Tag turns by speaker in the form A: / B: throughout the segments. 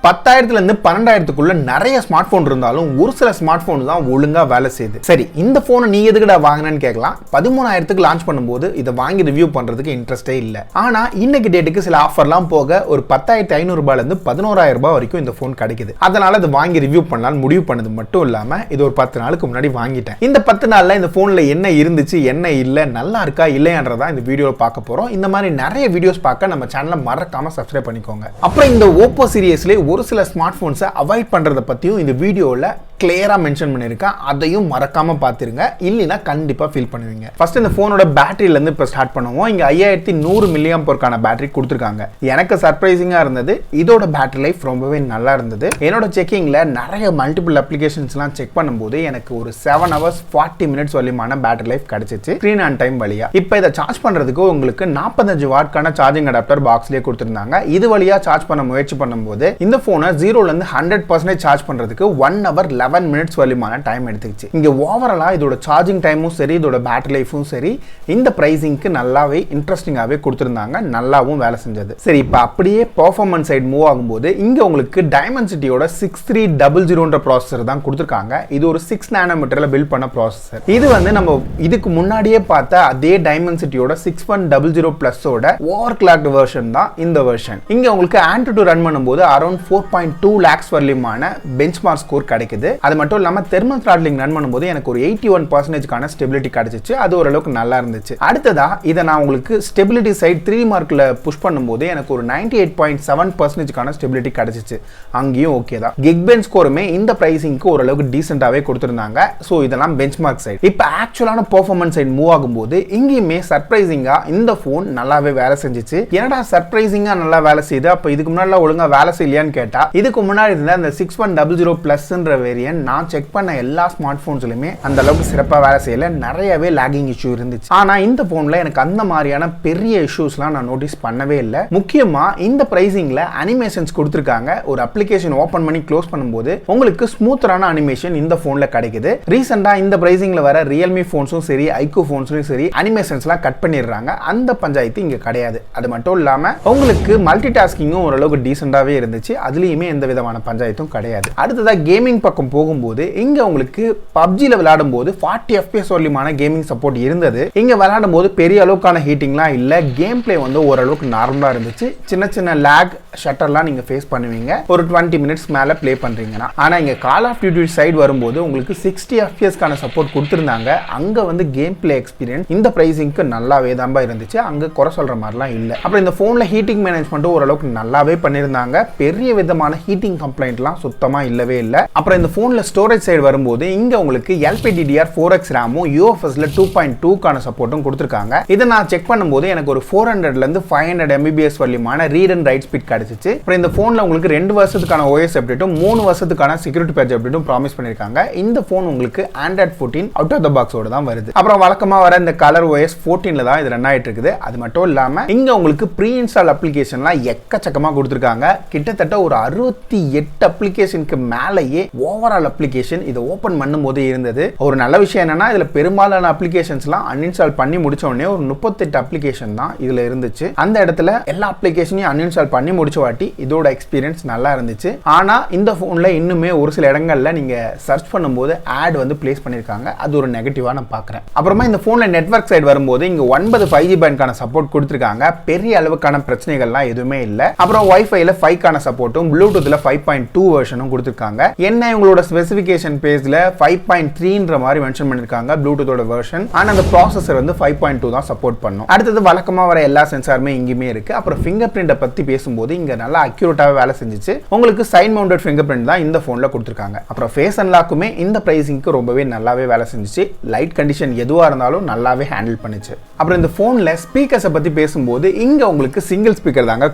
A: 10,000 இருந்து 12,000 நிறைய smart phone இருந்தாலும் ஒரு சில ஸ்மார்ட் போன் தான் ஒழுங்கா வேலை செய்யுது. சரி, இந்த போனை நீ எதுக்குடா வாங்கினேன்னு கேட்கலாம். 13,000 லான்ச் பண்ணும்போது இதை வாங்கி ரிவ்யூ பண்றதுக்கு இன்ட்ரெஸ்டே இல்லை. ஆனா இன்னைக்கு டேட்டுக்கு சில ஆஃபர்லாம் போக ஒரு 10,500 இருந்து 11,000 வரைக்கும் இந்த போன் கிடைக்குது. அதனால அதை வாங்கி ரிவ்யூ பண்ணலாம் முடிவு பண்ணது மட்டும் இல்லாம இது ஒரு 10 நாளுக்கு முன்னாடி வாங்கிட்டேன். இந்த 10 நாள்ல இந்த போன்ல என்ன இருந்துச்சு என்ன இல்ல நல்லா இருக்கா இல்லையான்றதா இந்த வீடியோல பார்க்க போறோம். இந்த மாதிரி நிறைய வீடியோஸ் பார்க்க நம்ம சேனலை மறக்காம சப்ஸ்கிரைப் பண்ணிக்கோங்க. அப்புறம் இந்த OPPO சீரிஸ்ல ஒரு சில ஸ்மார்ட் போன்ஸை அவாய்ட் பண்றத பத்தியும் இந்த வீடியோல கிளியரா மென்ஷன் பண்ணிருக்கேன். அதையும் மறக்காம பாத்துருங்க, இல்லைன்னா கண்டிப்பா ஃபீல் பண்ணுவீங்க. ஃபர்ஸ்ட் இந்த போனோட பேட்டரியில இருந்து இப்ப ஸ்டார்ட் பண்ணுவோம். இங்க 5100 mAh பேட்டரி கொடுத்திருக்காங்க. எனக்கு சர்ப்ரைசிங்கா இருந்தது, இதோட பேட்டரி லைஃப் ரொம்பவே நல்லா இருந்தது. என்னோட செக்கிங்ல நிறைய மல்டிபிள் அப்ளிகேஷன்ஸ்லாம் செக் பண்ணும்போது எனக்கு ஒரு 7 hours 40 minutes வரையுமான பேட்டரி லைஃப் கிடைச்சிச்சு ஸ்கிரீன் ஆன் டைம் வழியா. இப்போ இதை சார்ஜ் பண்றதுக்கு உங்களுக்கு 45 வாட்கான சார்ஜிங் அடாப்டர் பாக்ஸ்லயே கொடுத்திருந்தாங்க. இது வழியா சார்ஜ் பண்ண முயற்சி பண்ணும்போது இந்த போனை 0 ல இருந்து 100% சார்ஜ் பண்றதுக்கு 1 hour 11 minutes வரையுமான டைம் எடுத்துக்கிச்சு. இங்க ஓவராலா இதோட சார்ஜிங் டைமும் சரி இதோட பேட்டரி லைஃபும் சரி இந்த பிரைசிங்க்கு நல்லாவே இன்ட்ரெஸ்டிங்காவே கொடுத்திருந்தாங்க, நல்லாவும் வேலை செஞ்சது. சரி, இப்போ அப்படியே பெர்ஃபார்மன்ஸ் சைடு மூவ் ஆகும்போது இங்க உங்களுக்கு டைமென்சிட்டியோட 6300 ப்ராசஸர் தான் கொடுத்திருக்காங்க. இது ஒரு 6 nanometerல பில்ட் பண்ண ப்ராசஸர். இது வந்து நம்ம இதுக்கு முன்னாடியே பார்த்த அதே டைமென்சிட்டியோட 6100 பிளஸோட ஓவர் கிளாக்டு வெர்ஷன் தான் இந்த வெர்ஷன். இங்க உங்களுக்கு Antutu ரன் பண்ணும்போது அரௌண்ட் 4.2 lakhs வரையுமான பெஞ்ச்மார்க் ஸ்கோர் கிடைக்குது. அது மட்டும் இல்லாம தெர்மல் த்ராட்லிங் ரன் பண்ணும்போது எனக்கு ஒரு 81% ஸ்டெபிலிட்டி கிடைச்சிச்சு. அது ஓரளவுக்கு நல்லா இருந்துச்சு. அடுத்ததா இதை நான் உங்களுக்கு ஸ்டெபிலிட்டி சைட் 3D மார்க்ல புஷ் பண்ணும்போது எனக்கு ஒரு 98.7% ஸ்டெபிலிட்டி கிடைச்சிச்சு. அங்கேயும் ஓகே தான். கிக்பெஞ்ச் ஸ்கோருமே இந்த பிரைசிங்க்கு ஓரளவுக்கு டீசென்ட்டாவே கொடுத்திருந்தாங்க. ஸோ இதெல்லாம் பெஞ்ச்மார்க் சைட். இப்போ ஆக்சுவலான பெர்ஃபார்மன்ஸ் சைட் மூவ் ஆகும்போது இங்கேயுமே சர்ப்ரைசிங்கா இந்த போன் நல்லாவே வேலை செஞ்சிச்சு. என்னடா சர்ப்ரைசிங்கா நல்லா வேலை செய்யுது, அப்போ இதுக்கு முன்னாடி ஒழுங்கா வேலை செய்யலையான்னு கேட்டா இதுக்கு முன்னாடி இருந்த அந்த 6100 பிளஸ்ன்ற வேரியன்ட் நான் செக் பண்ண எல்லா ஸ்மார்ட் போன்ஸ்லயுமே அந்த அளவுக்கு சிறப்பாக வேலை செய்யல. நிறையவே லாகிங் இஷ்யூ இருந்துச்சு. ஆனா இந்த போன்ல எனக்கு அந்த மாதிரியான பெரிய இஷ்யூஸ்லாம் நான் நோட்டீஸ் பண்ணவே இல்லை. முக்கியமா இந்த பிரைசிங்ல அனிமேஷன்ஸ் கொடுத்திருக்காங்க. ஒரு அப்ளிகேஷன் ஓபன் பண்ணி க்ளோஸ் பண்ணும்போது உங்களுக்கு ஸ்மூத்தரான அனிமேஷன் இந்த போன்ல கிடைக்குது. ரீசெண்டா இந்த பிரைசிங்ல வர ரியல்மி போன்ஸும் சரி ஐக்கூ போன்ஸும் சரி அனிமேஷன்ஸ்லாம் கட் பண்ணிடுறாங்க. அந்த பஞ்சாயத்து இங்க கிடையாது. அது மட்டும் இல்லாம உங்களுக்கு மல்டி டாஸ்கிங்கும் ஓரளவுக்கு டீசென்டாவே இருந்துச்சு. அதுலயுமே எந்த விதமான பஞ்சாயத்தும் கிடையாது. அடுத்ததா கேமிங் பக்கம் போகும்போது இங்க உங்களுக்கு PUBGல விளையாடும் போது 40 FPS வரையுமான கேமிங் சப்போர்ட் இருந்தது. இங்க விளையாடும் போது பெரிய அளவுக்கான ஹீட்டிங்லாம் இல்ல. கேம் பிளே வந்து ஓரளவுக்கு நார்மலா இருந்துச்சு. சின்ன சின்ன லாக் ஷட்டர்லாம் நீங்க ஃபேஸ் பண்ணுவீங்க ஒரு 20 minutes மேல ப்ளே பண்றீங்கன்னா. ஆனா இங்க கால் ஆஃப் டியூட்டி சைடு வரும்போது உங்களுக்கு 60 FPS சப்போர்ட் கொடுத்திருந்தாங்க. அங்க வந்து கேம் பிளே எக்ஸ்பீரியன்ஸ் இந்த பிரைசிங்க்கு நல்லாவே தான் இருந்துச்சு. அங்க குறை சொல்ற மாதிரிலாம் இல்ல. அப்புறம் இந்த போன்ல ஹீட்டிங் மேனேஜ்மெண்ட் ஓரளவுக்கு நல்லாவே பண்ணிருந்தாங்க. பெரிய விதமான ஹீட்டிங் கம்ப்ளைண்ட்லாம் சுத்தமா இல்லவே இல்ல. அப்புறம் இந்த போன்ல ஸ்டோரேஜ் சைடு வரும்போது இங்க உங்களுக்கு LPDDR4X ரேமும் UFSல 2.2 சப்போர்ட்டும் கொடுத்திருக்காங்க. இதை நான் செக் பண்ணும்போது எனக்கு ஒரு 400 ல இருந்து 500 MBPS வரையுமான ரீட் அண்ட் ரைட் ஸ்பீட் கிடைச்சிச்சு. அப்புறம் இந்த போன்ல உங்களுக்கு 2 வருஷத்துக்கான OS அப்டேட்டும் 3 வருஷத்துக்கான செக்யூரிட்டி பேட்ச் அப்டேட்டும் ப்ராமிஸ் பண்ணிருக்காங்க. இந்த போன் உங்களுக்கு Android 14 அவுட் ஆஃப் தி பாக்ஸோட தான் வருது. அப்புறம் வழக்கமா வர இந்த கலர் OS 14ல தான் இது ரன் ஆயிட்டு இருக்குது. அது மட்டும் இல்லாம இங்க உங்களுக்கு ப்ரீ இன்ஸ்டால் அப்ளிகேஷன்லாம் எக்கச்சக்கமா கொடுத்திருக்காங்க. கிட்டத்தட்ட ஒரு 68 அப்ளிகேஷனுக்கு மேலேயே ஓவரால் அப்ளிகேஷன் இதை ஓபன் பண்ணும்போது இருந்தது. ஒரு நல்ல விஷயம் என்னன்னா இதுல பெரும்பாலான அப்ளிகேஷன்ஸ்லாம் அன்இன்ஸ்டால் பண்ணி முடிச்ச உடனே ஒரு 38 அப்ளிகேஷன் தான் இதுல இருந்துச்சு. அந்த இடத்துல எல்லா அப்ளிகேஷனையும் அன்இன்ஸ்டால் பண்ணி முடிச்ச வாட்டி இதோட எக்ஸ்பீரியன்ஸ் நல்லா இருந்துச்சு. ஆனா இந்த போன்ல இன்னுமே ஒரு சில இடங்கள்ல நீங்க சர்ச் பண்ணும்போது ஆட் வந்து பிளேஸ் பண்ணிருக்காங்க. அது ஒரு நெகட்டிவா நான் பார்க்கறேன். அப்புறமா இந்த போன்ல நெட்வொர்க் சைடு வரும்போது இங்க 9 5G பேண்ட்கான சப்போர்ட் கொடுத்திருக்காங்க. பெரிய அளவுக்கான பிரச்சனைகள்லாம் எதுவுமே இல்ல. அப்புறம் வைஃபைல 5 சப்போர்ட்டும் ப்ளூடூத்ல 5.2 வெர்ஷனும் கொடுத்திருக்காங்க. என்ன உங்களோட ஸ்பெசிஃபிகேஷன் பேஜ்ல 5.3ன்ற மாதிரி மென்ஷன் பண்ணிருக்காங்க ப்ளூடூத்தோட வெர்ஷன். ஆனா அந்த ப்ராசஸர் வந்து 5.2 தான் சப்போர்ட் பண்ணும். அடுத்தது வழக்கமா வர எல்லா சென்சாருமே இங்கேயுமே இருக்கு. அப்புறம் ஃபிங்கர் பிரிண்ட பத்தி பேசும்போது இங்க நல்லா அக்யூரேட்டாவே வேலை செஞ்சுச்சு. உங்களுக்கு சைட் மவுண்டட் ஃபிங்கர் பிரிண்ட் தான் இந்த போன்ல கொடுத்திருக்காங்க. அப்புறம் ஃபேஸ் அன்லாக்குமே இந்த பிரைசிங்க்கு ரொம்பவே நல்லாவே வேலை செஞ்சுச்சு. லைட் கண்டிஷன் எதுவா இருந்தாலும் நல்லாவே ஹேண்டில் பண்ணுச்சு. அப்புறம் இந்த போன்ல ஸ்பீக்கர்ஸை பத்தி பேசும்போது இங்க உங்களுக்கு சிங்கிள் ஸ்பீக்கர் தாங்க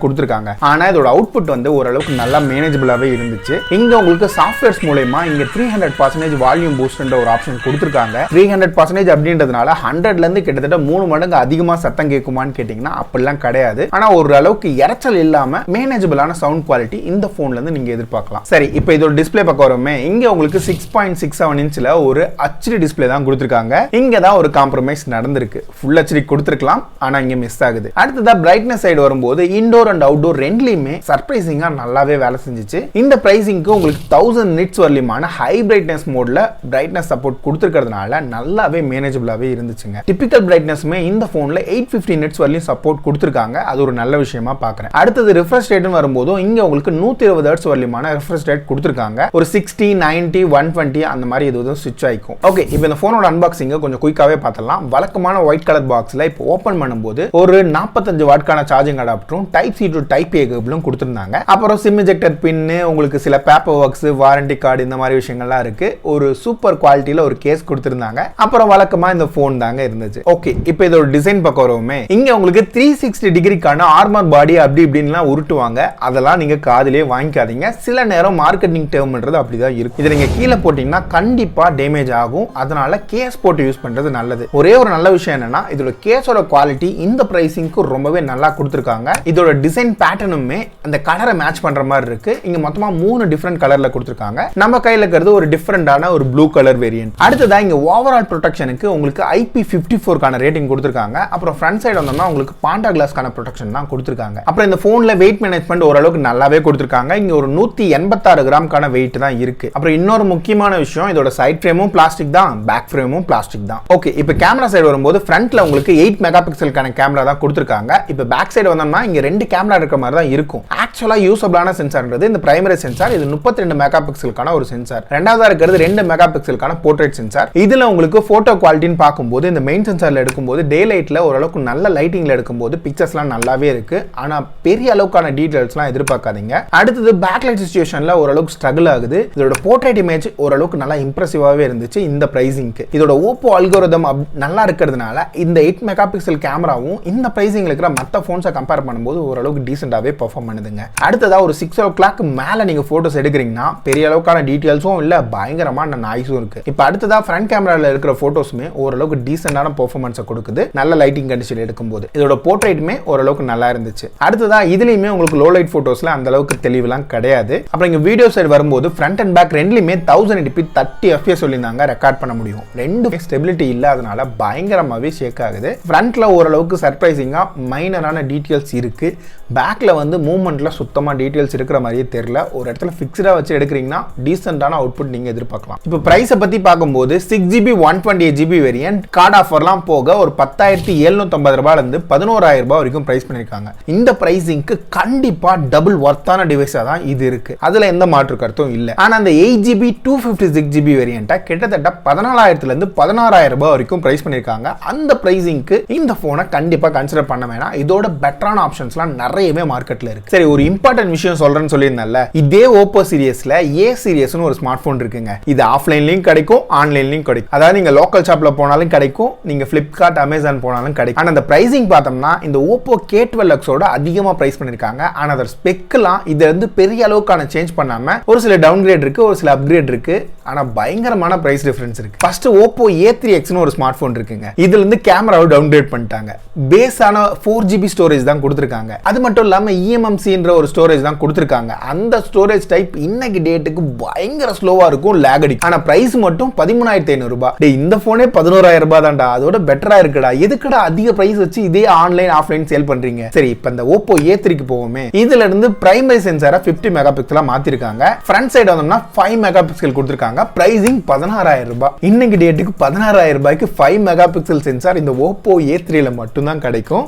A: கொடுத்திருக்காங்க. ஆனா இதோட அவுட்புட் வந்து ஓரளவுக்கு நல்லா மேனேஜபிளாவே இருந்துச்சு. இங்க உங்களுக்கு சாஃப்ட்வேர்ஸ் மூலமா முக்கியமா இங்க 300% வால்யூம் பூஸ்ட்ன்ற ஒரு ஆப்ஷன் கொடுத்திருக்காங்க. 300% அப்படின்றதுனால 100ல இருந்து கிட்டத்தட்ட 3 மடங்கு அதிகமா சத்தம் கேட்குமான்னு கேட்டீங்கன்னா அப்படிலாம் கிடையாது. ஆனா ஒரு அளவுக்கு இரைச்சல் இல்லாம மேனேஜபிளான சவுண்ட் குவாலிட்டி இந்த போன்ல இருந்து நீங்க எதிர்பார்க்கலாம். சரி, இப்போ இதோட டிஸ்ப்ளே பக்கம் வருமே. இங்க உங்களுக்கு 6.67 இன்ச்ல ஒரு HD டிஸ்ப்ளே தான் கொடுத்திருக்காங்க. இங்க தான் ஒரு காம்ப்ரமைஸ் நடந்திருக்கு. ஃபுல் HD கொடுத்திருக்கலாம், ஆனா இங்க மிஸ் ஆகுது. அடுத்ததா பிரைட்னஸ் சைடு வரும்போது இன்டோர் அண்ட் அவுட்டோர் ரெண்டுலயுமே சர்ப்ரைசிங்கா நல்லாவே வேலை செஞ்சுச்சு. இந்த பிரைசிங்க்கு உங்களுக்கு 1000 நிட்ஸ் வரலியமான ஹை பிரைட்னஸ் மோட்ல பிரைட்னஸ் சப்போர்ட் கொடுத்திருக்கிறதுனால நல்லாவே மேனேஜபிளாவே இருந்துச்சுங்க. டிபிக்கல் பிரைட்னஸ்மே இந்த போன்ல 850 நிட்ஸ் வரலியும் சப்போர்ட் கொடுத்திருக்காங்க. அது ஒரு நல்ல விஷயமா பார்க்கறேன். அடுத்தது ரிஃப்ரெஷ் ரேட்னு வரும்போது இங்க உங்களுக்கு 120 ஹெர்ட்ஸ் வரலியமான ரிஃப்ரெஷ் ரேட் கொடுத்திருக்காங்க. ஒரு 60, 90, 120 அந்த மாதிரி எதுவும் ஸ்விட்ச் ஆயிக்கும். ஓகே, இப்போ இந்த போனோட அன்பாக்சிங்க கொஞ்சம் குயிக்காவே பார்த்தலாம். வழக்கமான ஒயிட் கலர் பாக்ஸ்ல இப்போ ஓபன் பண்ணும்போது ஒரு 45 வாட்கான சார்ஜிங் அடாப்டரும் type C to type A கேபிளும் கொடுத்திருந்தாங்க. அப்புறம் சிம் இஜெக்டர் பின், உங்களுக்கு சில பேப்பர் ஒர்க்ஸ், வாரண்டி கார்டு இந்த மாதிரி விஷயங்கள்லாம் இருக்கு. ஒரு சூப்பர் குவாலிட்டியில ஒரு கேஸ் கொடுத்திருந்தாங்க. அப்புறம் வழக்கமா இந்த போன் தாங்க இருந்துச்சு. ஓகே, இப்போ இதோட டிசைன் பக்கம் வருவோமே. இங்க உங்களுக்கு 360 டிகிரிக்கான ஆர்மர் பாடி அப்படி இப்படின்லாம் உருட்டுவாங்க. அதெல்லாம் நீங்க காதிலே வாங்கிக்காதீங்க. சில நேரம் மார்க்கெட்டிங் டேர்ம்ன்றது அப்படிதான் இருக்கும். இதை நீங்க கீழே போட்டீங்கன்னா கண்டிப்பா டேமேஜ் ஆகும். அதனால கேஸ் போட்டு யூஸ் பண்றது நல்லது. ஒரே ஒரு நல்ல விஷயம் என்னன்னா இதோட கேஸோட குவாலிட்டி இந்த பிரைசிங்க்கு ரொம்பவே நல்லா கொடுத்திருக்காங்க. இதோட டிசைன் பேட்டர்னுமே அந்த கலரை மேட்ச் பண்ற மாதிரி இருக்கு. இங்க மொத்தமா 3 டிஃபரெண்ட் கலர்ல கொடுத்திருக்காங்க. நம்ம கையில இருக்கிறது ஒரு டிஃபரெண்டான ஒரு ப்ளூ கலர் வேரியன்ட். அடுத்ததா இங்க ஓவரால் ப்ரொடெக்ஷனுக்கு உங்களுக்கு IP54 கான ரேட்டிங் கொடுத்திருக்காங்க. அப்புறம் ஃப்ரண்ட் சைடு வந்தோம்னா உங்களுக்கு பாண்டா கிளாஸ்கான ப்ரொடெக்ஷன் தான் கொடுத்திருக்காங்க. அப்புறம் இந்த போன்ல வெயிட் மேனேஜ்மெண்ட் ஓரளவுக்கு நல்லாவே கொடுத்திருக்காங்க. இங்க ஒரு 186 கிராம்கான வெயிட் தான் இருக்கு. அப்புறம் இன்னொரு முக்கியமான விஷயம், இதோட சைட் ஃப்ரேமும் பிளாஸ்டிக் தான், பேக் ஃப்ரேமும் பிளாஸ்டிக் தான். ஓகே, இப்போ கேமரா சைடு வரும்போது ஃப்ரண்ட்ல உங்களுக்கு 8 மெகா பிக்சலுக்கான கேமரா தான் கொடுத்திருக்காங்க. இப்போ பேக் சைடு வந்தோம்னா இங்க 2 கேமரா இருக்கிற மாதிரி தான் இருக்கும். ஆக்சுவலா யூசபிளான சென்சார்ன்றது இந்த பிரைமரி சென்சார். இது 32 மெகா பிக்சலுக்கான ஒரு சென்சார். ரெண்டாவதா இருக்கிறது 2 மெகா பிக்சலுக்கான போர்ட்ரேட் சென்சார். இதுல உங்களுக்கு போட்டோ குவாலிட்டின்னு பார்க்கும்போது இந்த மெயின் சென்சார்ல எடுக்கும்போது டே லைட்ல ஓரளவுக்கு நல்ல லைட்டிங்ல எடுக்கும்போது பிக்சர்ஸ்லாம் நல்லாவே இருக்கு. ஆனா பெரிய அளவுக்கான டீடைல்ஸ்லாம் எதிர்பார்க்காதீங்க. அடுத்தது பேக்லைட் சிச்சுவேஷன்ல ஓரளவுக்கு ஸ்ட்ரகிள் ஆகுது. இதோட போர்ட்ரேட் இமேஜ் ஓரளவுக்கு நல்லா இம்ப்ரெசிவாவே இருந்துச்சு இந்த பிரைசிங்க்கு. இதோட OPPO அல்கோரிதம் நல்லா இருக்கிறதுனால இந்த 8 மெகா பிக்சல் கேமராவும் இந்த பிரைசிங்ல இருக்கிற மற்ற போன்ஸை கம்பேர் பண்ணும்போது ஓரளவுக்கு டீசென்டாவே பெர்ஃபார்ம் பண்ணுதுங்க. அடுத்ததா ஒரு 6 o'clock மேல நீங்க போட்டோஸ் எடுக்கிறீங்கன்னா பெரிய அளவுக்கான டீடைல்ஸும் இல்ல, பயங்கரமான நாய்ஸும் இருக்கு. இப்போ அடுத்ததா ஃப்ரண்ட் கேமரால இருக்கிற போட்டோஸ்மே ஓரளவுக்கு டீசென்டான பெர்ஃபார்மன்ஸை கொடுக்குது நல்ல லைட்டிங் கண்டிஷன் எடுக்கும்போது. இதோட போர்ட்ரேட்டுமே ஓரளவுக்கு நல்லா இருந்துச்சு. அடுத்ததா இதுலயுமே உங்களுக்கு லோ லைட் போட்டோஸ்ல அந்த அளவுக்கு தெளிவுலாம் கிடையாது. அப்புறம் இங்க வீடியோ சைடு வரும்போது ஃப்ரண்ட் அண்ட் பேக் ரெண்டுலயுமே 1080p 30 fps சொல்லியிருந்தாங்க ரெக்கார்ட் பண்ண முடியும். ரெண்டு ஸ்டெபிலிட்டி இல்லாதனால பயங்கரமாவே ஷேக் ஆகுது. ஃப்ரண்ட்ல ஓரளவுக்கு சர்ப்ரைசிங்கா மைனரான டீடைல்ஸ் இருக்கு. பேக்ல வந்து மூவ்மெண்ட்ல சுத்தமா டீடைல்ஸ் இருக்கிற மாதிரியே தெரியல. ஒரு இடத்துல ஃபிக்ஸ்டா வச்சு எடுக்கிறீங்கன்னா டீசென்டான அவுட்புட் நீங்க எதிர்பார்க்கலாம். இப்போ பிரைஸை பத்தி பார்க்கும்போது 6GB 128GB வேரியன்ட் கார்டு ஆஃபர்லாம் போக ஒரு 10,750 ரூபாயில இருந்து 11,000 ரூபாய் வரைக்கும் பிரைஸ் பண்ணிருக்காங்க. இந்த பிரைசிங்க்கு கண்டிப்பா டபுள் வர்த்தான டிவைஸா தான் இது இருக்கு. அதுல எந்த மாற்று கருத்தும் இல்ல. ஆனா அந்த 8GB 256GB வேரியன்ட்டை கிட்டத்தட்ட 14,000 இருந்து 16,000 ரூபாய் வரைக்கும் பிரைஸ் பண்ணிருக்காங்க. அந்த பிரைசிங்க்கு இந்த போனை கண்டிப்பா கன்சிடர் பண்ண வேணாம். இதோட பெட்டரான ஆப்ஷன்ஸ்லாம் நிறையவே மார்க்கெட்ல இருக்கு. சரி, ஒரு இம்பார்ட்டன்ட் விஷயம் சொல்றேன்னு சொல்லியிருந்தேன்ல, இதே OPPO சீரியஸ்ல A சீரியஸ்னு ஒரு ஸ்மார்ட் போன் இருக்குங்க. இது ஆஃப்லைன்லயும் கிடைக்கும், ஆன்லைன்லயும் கிடைக்கும். அதாவது நீங்க லோக்கல் ஷாப்ல போனாலும் கிடைக்கும், நீங்க Flipkart, Amazon போனாலும் கிடைக்கும். ஆனா அந்த பிரைசிங் பார்த்தோம்னா இந்த OPPO K12X ஓட அதிகமா பிரைஸ் பண்ணிருக்காங்க. ஆனா அதோட ஸ்பெக்லாம் இதுல இருந்து பெரிய அளவுக்கான சேஞ்ச் பண்ணாம ஒரு சில டவுன்கிரேட் இருக்கு, ஒரு சில அப்கிரேட் இருக்கு. ஆனா பயங்கரமான பிரைஸ் டிஃபரன்ஸ் இருக்கு. ஃபர்ஸ்ட் OPPO A3X னு ஒரு ஸ்மார்ட் போன் இருக்குங்க. இதுல இருந்து கேமராவை டவுன்கிரேட் பண்ணிட்டாங்க. பேஸான 4GB ஸ்டோரேஜ் தான் கொடுத்திருக்காங்க. அது மட்டும் இல்லாம eMMCன்ற ஒரு ஸ்டோரேஜ் தான் கொடுத்திருக்காங்க. அந்த ஸ்டோரேஜ் டைப் இன்னைக்கு டேட்டுக்கு பயங்கர ஸ்லோவா இருக்கும், லேக் அடிக்கும். ஆனா பிரைஸ் மட்டும் 13,500 ரூபாய். டேய், இந்த போனே 11,000 ரூபாய் தான்டா. அதோட பெட்டரா இருக்குடா. எதுக்குடா அதிக பிரைஸ் வச்சு இதே ஆன்லைன் ஆஃப்லைன் சேல் பண்றீங்க? சரி, இப்போ இந்த OPPO A3க்கு போவோமே. இதுல இருந்து பிரைமரி சென்சாரை 50 மெகா பிக்சலா மாத்திருக்காங்க. ஃப்ரண்ட் சைடு வந்தோம்னா 5 மெகா பிக்சல் கொடுத்திருக்காங்க. பிரைசிங் 16,000 ரூபாய். இன்னைக்கு டேட்டுக்கு 16,000 ரூபாய்க்கு 5 மெகா பிக்சல் சென்சார் இந்த OPPO A3ல மட்டும் தான் கிடைக்கும்.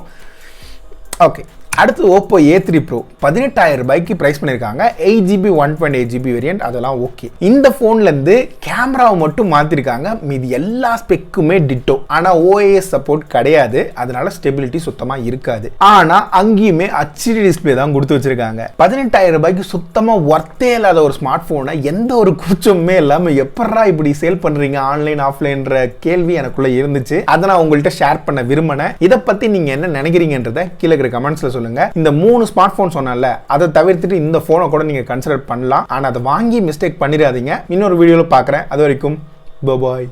A: ஓகே, அடுத்து OPPO A3 Pro 18,000 ரூபாய்க்கு பிரைஸ் பண்ணிருக்காங்க. 8GB 128GB வேரியன்ட், அதெல்லாம் ஓகே. இந்த போன்ல இருந்து கேமராவை மட்டும் மாத்திருக்காங்க. மீதி எல்லா ஸ்பெக்குமே டிட்டோ. ஆனா OIS சப்போர்ட் கிடையாது. அதனால ஸ்டெபிலிட்டி சுத்தமா இருக்காது. ஆனா அங்கேயுமே HD டிஸ்பிளே தான் கொடுத்து வச்சிருக்காங்க. 18,000 ரூபாய்க்கு சுத்தமா ஒர்த்தே இல்லாத ஒரு ஸ்மார்ட் போனை எந்த ஒரு கூச்சமே இல்லாம எப்படா இப்படி சேல் பண்றீங்க ஆன்லைன் ஆஃப்லைன்ற கேள்வி எனக்குள்ள இருந்துச்சு. அதை நான் உங்கள்கிட்ட ஷேர் பண்ண விரும்பினேன். இதை பத்தி நீங்க என்ன நினைக்கிறீங்கன்றத கீழே இருக்கிற கமெண்ட்ஸ்ல சொல்லுங்க. சொல்லுங்க. இந்த 3 ஸ்மார்ட் போன் சொன்னல அதை தவிர்த்துட்டு இந்த போனை கூட நீங்க கன்சிடர் பண்ணலாம். ஆனா அதை வாங்கி மிஸ்டேக் பண்ணிடாதீங்க. இன்னொரு வீடியோல பார்க்குறேன். அது வரைக்கும் பாய்.